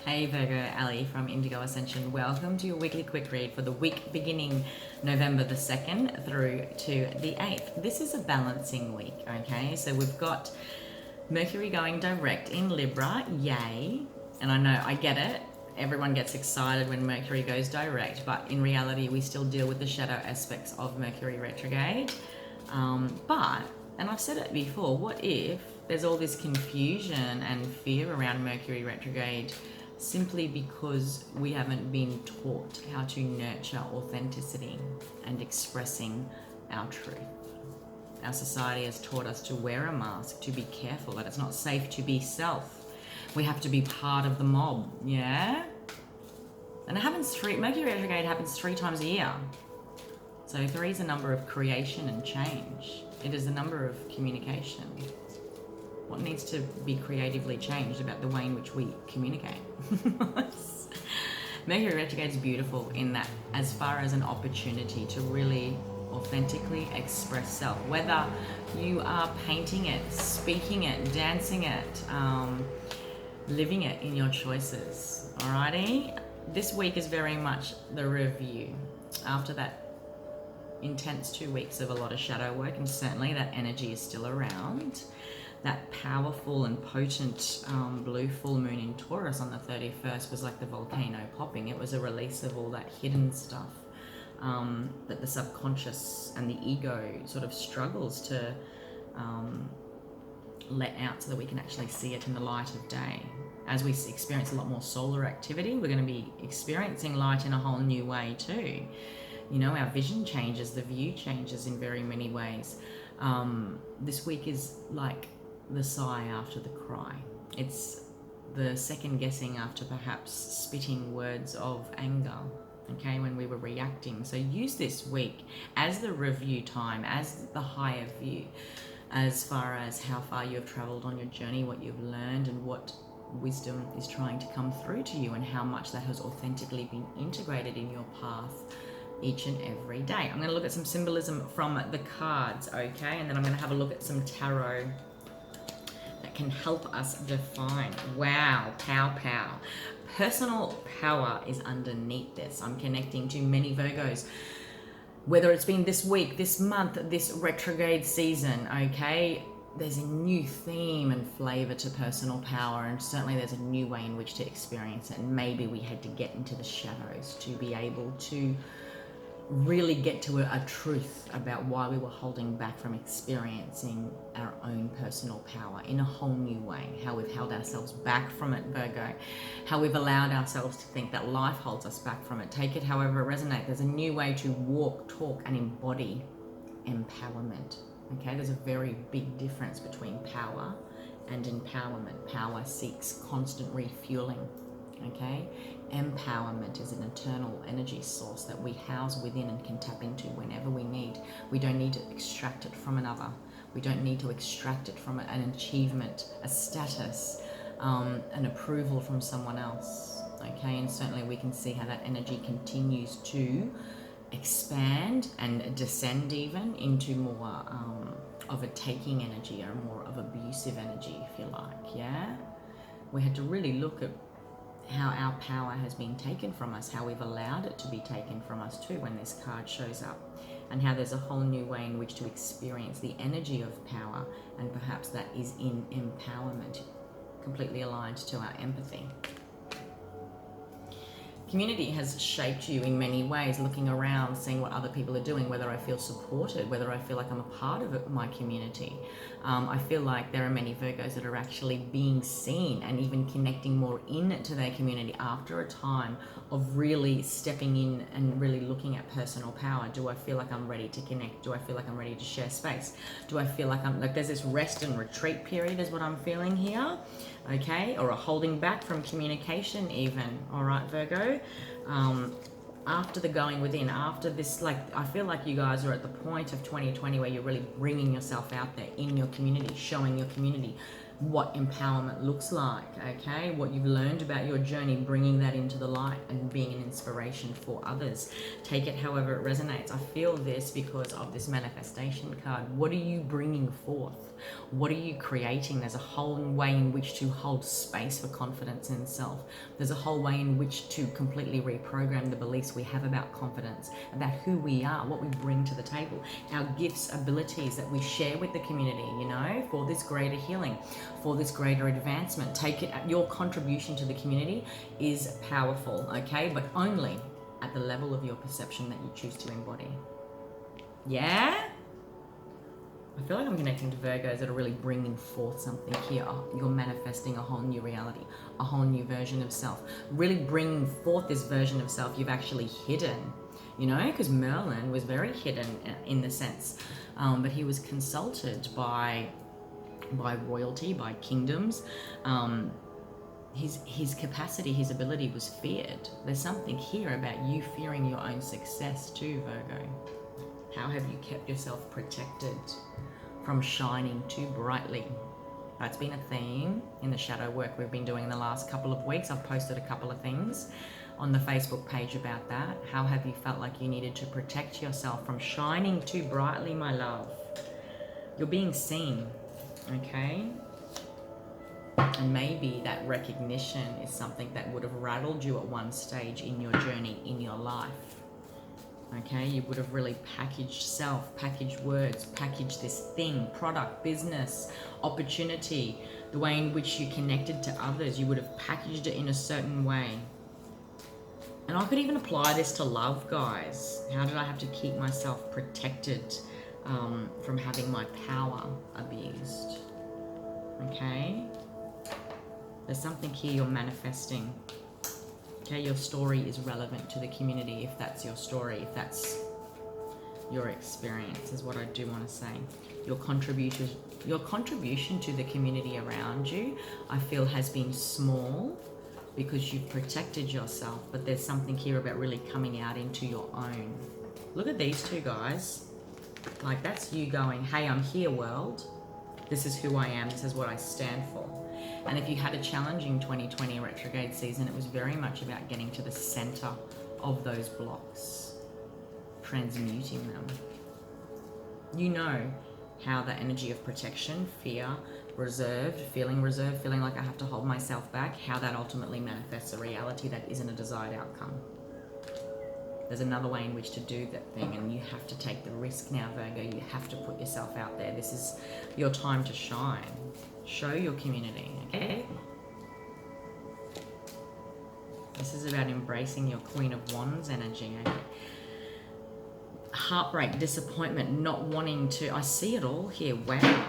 Hey Virgo, Ali from Indigo Ascension. Welcome to your weekly quick read for the week beginning November the 2nd through to the 8th. This is a balancing week, okay? So we've got Mercury going direct in Libra, yay. And I know, I get it. Everyone gets excited when Mercury goes direct, but in reality, we still deal with the shadow aspects of Mercury retrograde. And I've said it before, what if there's all this confusion and fear around Mercury retrograde simply because we haven't been taught how to nurture authenticity and expressing our truth? Our society has taught us to wear a mask, to be careful, that it's not safe to be self. We have to be part of the mob, yeah? And it happens Mercury retrograde happens 3 times a year. So 3 is a number of creation and change. It is a number of communication. What needs to be creatively changed about the way in which we communicate? Mercury retrograde is beautiful in that, as far as an opportunity to really authentically express self, whether you are painting it, speaking it, dancing it, living it in your choices. Alrighty, this week is very much the review after that intense 2 weeks of a lot of shadow work, and certainly that energy is still around. That powerful and potent blue full moon in Taurus on the 31st was like the volcano popping. It was a release of all that hidden stuff that the subconscious and the ego sort of struggles to let out so that we can actually see it in the light of day. As we experience a lot more solar activity, we're going to be experiencing light in a whole new way too. You know, our vision changes, the view changes in very many ways. This week is like the sigh after the cry. It's the second guessing after perhaps spitting words of anger, okay, when we were reacting. So use this week as the review time, as the higher view, as far as how far you have traveled on your journey, what you've learned, and what wisdom is trying to come through to you, and how much that has authentically been integrated in your path each and every day. I'm going to look at some symbolism from the cards, okay? And then I'm going to have a look at some tarot that can help us define. Wow, pow. Personal power is underneath this. I'm connecting to many Virgos, whether it's been this week, this month, this retrograde season, okay? There's a new theme and flavor to personal power, and certainly there's a new way in which to experience it. And maybe we had to get into the shadows to be able to really get to a truth about why we were holding back from experiencing our own personal power in a whole new way. How we've held ourselves back from it, Virgo. How we've allowed ourselves to think that life holds us back from it. Take it however it resonates. There's a new way to walk, talk, and embody empowerment. Okay, there's a very big difference between power and empowerment. Power seeks constant refueling. Okay, empowerment is an eternal energy source that we house within and can tap into whenever we need. We don't need to extract it from another. We don't need to extract it from an achievement, a status, an approval from someone else. Okay, and certainly we can see how that energy continues to expand and descend even into more of a taking energy, or more of abusive energy, if you like. Yeah, we had to really look at how our power has been taken from us, how we've allowed it to be taken from us too when this card shows up, and how there's a whole new way in which to experience the energy of power, and perhaps that is in empowerment, completely aligned to our empathy. Community has shaped you in many ways, looking around, seeing what other people are doing, whether I feel supported, whether I feel like I'm a part of my community. I feel like there are many Virgos that are actually being seen and even connecting more into their community after a time of really stepping in and really looking at personal power. Do I feel like I'm ready to connect? Do I feel like I'm ready to share space? Do I feel like there's this rest and retreat period is what I'm feeling here, okay? Or a holding back from communication even, all right, Virgo? After the going within, after this, like, I feel like you guys are at the point of 2020 where you're really bringing yourself out there in your community, showing your community what empowerment looks like, okay? What you've learned about your journey, bringing that into the light and being an inspiration for others. Take it however it resonates. I feel this because of this manifestation card. What are you bringing forth? What are you creating? There's a whole way in which to hold space for confidence in self. There's a whole way in which to completely reprogram the beliefs we have about confidence, about who we are, what we bring to the table, our gifts, abilities that we share with the community, you know, for this greater healing, for this greater advancement. Take it, your contribution to the community is powerful, okay? But only at the level of your perception that you choose to embody. Yeah? I feel like I'm connecting to Virgos that are really bringing forth something here. You're manifesting a whole new reality, a whole new version of self. Really bringing forth this version of self you've actually hidden, you know, because Merlin was very hidden in the sense, but he was consulted by royalty, by kingdoms. His capacity, his ability was feared. There's something here about you fearing your own success too, Virgo. How have you kept yourself protected from shining too brightly? That's been a theme in the shadow work we've been doing in the last couple of weeks. I've posted a couple of things on the Facebook page about that. How have you felt like you needed to protect yourself from shining too brightly, my love? You're being seen, okay? And maybe that recognition is something that would have rattled you at one stage in your journey, in your life. Okay, you would have really packaged self, packaged words, packaged this thing, product, business, opportunity, the way in which you connected to others. You would have packaged it in a certain way. And I could even apply this to love, guys. How did I have to keep myself protected from having my power abused? Okay, there's something here you're manifesting. Okay, your story is relevant to the community if that's your story, if that's your experience, is what I do want to say. Your contribution to the community around you, I feel, has been small because you've protected yourself, but there's something here about really coming out into your own. Look at these two guys. Like, that's you going, hey, I'm here, world. This is who I am. This is what I stand for. And if you had a challenging 2020 retrograde season, it was very much about getting to the center of those blocks, transmuting them. You know how the energy of protection, fear, reserved, feeling like I have to hold myself back, how that ultimately manifests a reality that isn't a desired outcome. There's another way in which to do that thing, and you have to take the risk now, Virgo. You have to put yourself out there. This is your time to shine. Show your community, okay? This is about embracing your Queen of Wands energy, okay? Heartbreak, disappointment, not wanting to... I see it all here. Wow.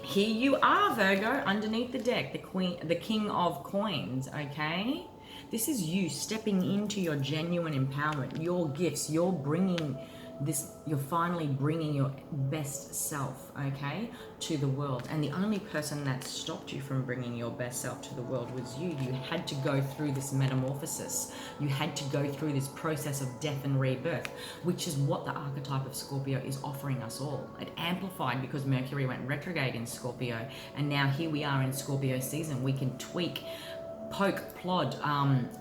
Here you are, Virgo, underneath the deck, the King of Coins, okay? This is you stepping into your genuine empowerment, your gifts. You're bringing this, you're finally bringing your best self, okay, to the world. And the only person that stopped you from bringing your best self to the world was you. You had to go through this metamorphosis. You had to go through this process of death and rebirth, which is what the archetype of Scorpio is offering us all. It amplified because Mercury went retrograde in Scorpio, and now here we are in Scorpio season. We can tweak, poke, plod,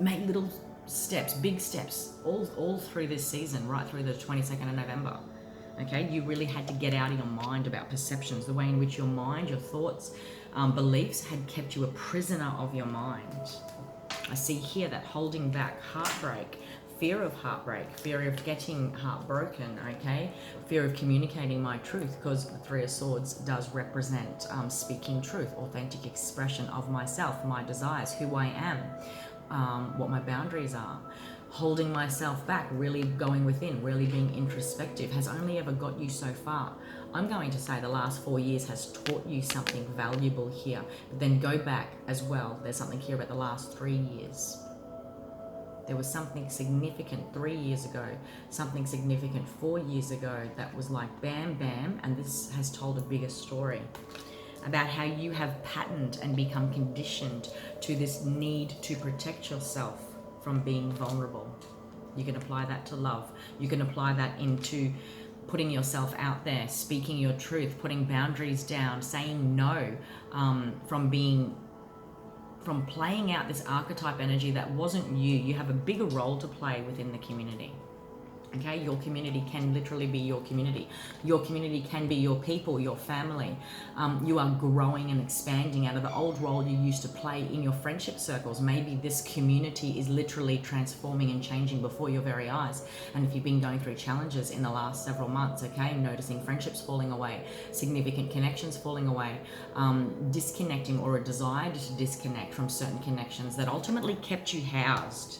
make little steps, big steps, all through this season, right through the 22nd of November. Okay, you really had to get out of your mind about perceptions, the way in which your mind, your thoughts, beliefs had kept you a prisoner of your mind. I see here that holding back, heartbreak, fear of heartbreak, fear of getting heartbroken, okay? Fear of communicating my truth, because the Three of Swords does represent speaking truth, authentic expression of myself, my desires, who I am, what my boundaries are. Holding myself back, really going within, really being introspective has only ever got you so far. I'm going to say the last 4 years has taught you something valuable here, but then go back as well. There's something here about the last 3 years. There was something significant 3 years ago, something significant 4 years ago that was like bam, bam, and this has told a bigger story about how you have patterned and become conditioned to this need to protect yourself from being vulnerable. You can apply that to love. You can apply that into putting yourself out there, speaking your truth, putting boundaries down, saying no, from playing out this archetype energy that wasn't you. You have a bigger role to play within the community. Okay, your community can literally be your community. Your community can be your people, your family. You are growing and expanding out of the old role you used to play in your friendship circles. Maybe this community is literally transforming and changing before your very eyes. And if you've been going through challenges in the last several months, okay, noticing friendships falling away, significant connections falling away, disconnecting or a desire to disconnect from certain connections that ultimately kept you housed.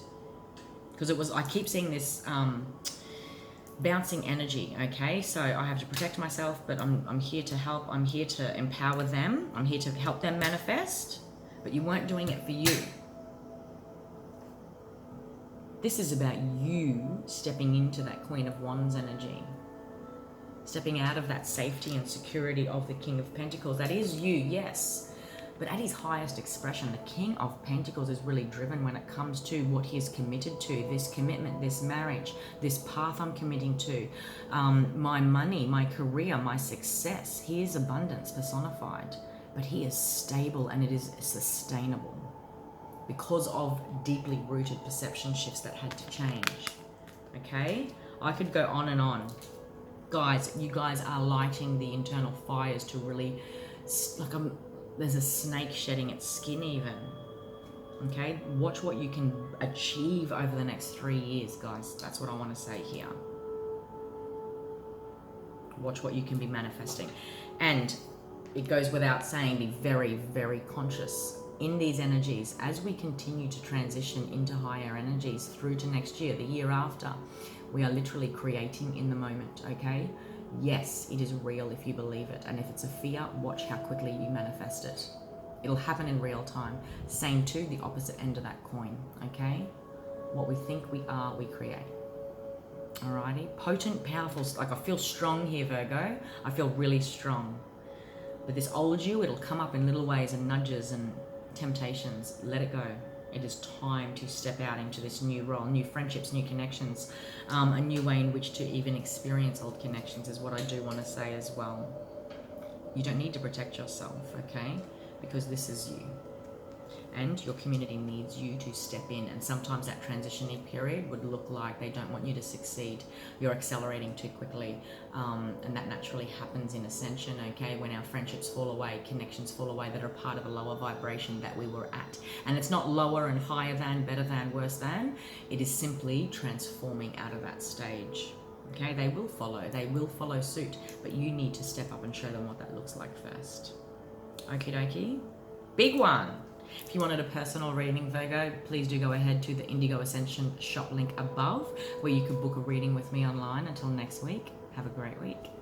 Because it was, I keep seeing this bouncing energy, okay? So I have to protect myself, but I'm here to help. I'm here to empower them. I'm here to help them manifest, but you weren't doing it for you. This is about you stepping into that Queen of Wands energy, stepping out of that safety and security of the King of Pentacles. That is you, yes. But at his highest expression, the King of Pentacles is really driven when it comes to what he is committed to, this commitment, this marriage, this path I'm committing to, my money, my career, my success. He is abundance personified, but he is stable and it is sustainable because of deeply rooted perception shifts that had to change. Okay? I could go on and on. Guys, you guys are lighting the internal fires to really, like, there's a snake shedding its skin even. Okay, watch what you can achieve over the next 3 years, guys. That's what I want to say here. Watch what you can be manifesting. And it goes without saying, be very, very conscious in these energies as we continue to transition into higher energies through to next year, the year after. We are literally creating in the moment, okay? Yes, it is real if you believe it. And if it's a fear, watch how quickly you manifest it. It'll happen in real time. Same too, the opposite end of that coin, okay? What we think we are, we create. Alrighty? Potent, powerful, like I feel strong here, Virgo. I feel really strong. With this old you, it'll come up in little ways and nudges and temptations. Let it go. It is time to step out into this new role, new friendships, new connections, a new way in which to even experience old connections is what I do want to say as well. You don't need to protect yourself, okay? Because this is you. And your community needs you to step in. And sometimes that transitioning period would look like they don't want you to succeed. You're accelerating too quickly. And that naturally happens in ascension, okay? When our friendships fall away, connections fall away that are part of a lower vibration that we were at. And it's not lower and higher than, better than, worse than. It is simply transforming out of that stage. Okay, they will follow suit, but you need to step up and show them what that looks like first. Okie dokie. Big one. If you wanted a personal reading, Virgo, please do go ahead to the Indigo Ascension shop link above, where you could book a reading with me online. Until next week, have a great week.